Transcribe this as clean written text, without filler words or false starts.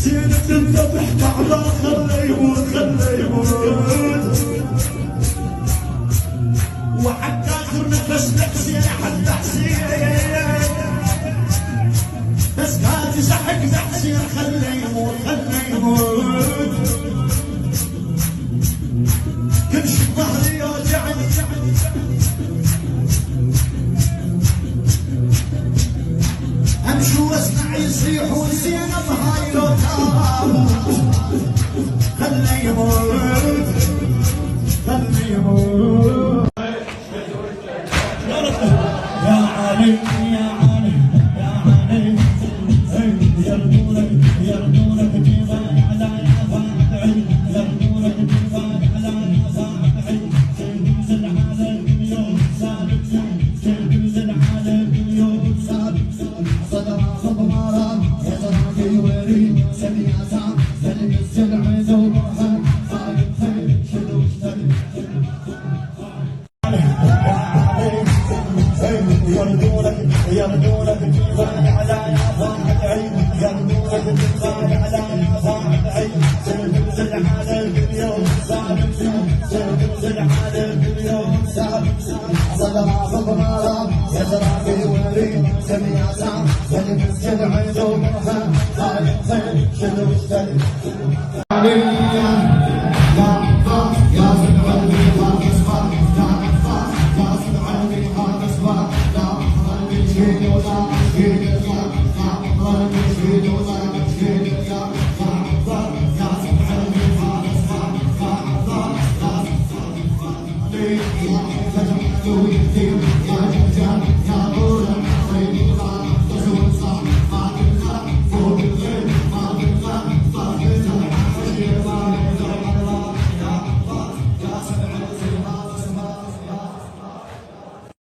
زينة الذبح تعبان خليه يموت خليه يموت وحتى اخر نفس حسين حتى حسين بس ما تزحق حسين خليه يموت خليه يموت كلش ظهري يوجعني امشي واسمع يصيحون زينب هاي لو تموت خليه يموت خليه يموت يا علي يا علي يا علي يرجونك يرجونك جبال على يافعي يرجونك جبال على يافعي تنزل العالم اليوم ثابت تنزل العالم اليوم ثابت صدر صدمارا يزرع في وريد سميع سعد تلبس العز وروحك خالد خير شنو اشتري يرجونك جبال على يافعي يرجونك جبال على يافعي تنزل العالم اليوم ثابت تنزل العالم اليوم ثابت صدر صدمارا يزرع في وريد سميع سعد تلبس العز وروحك خالد خير شنو اشتري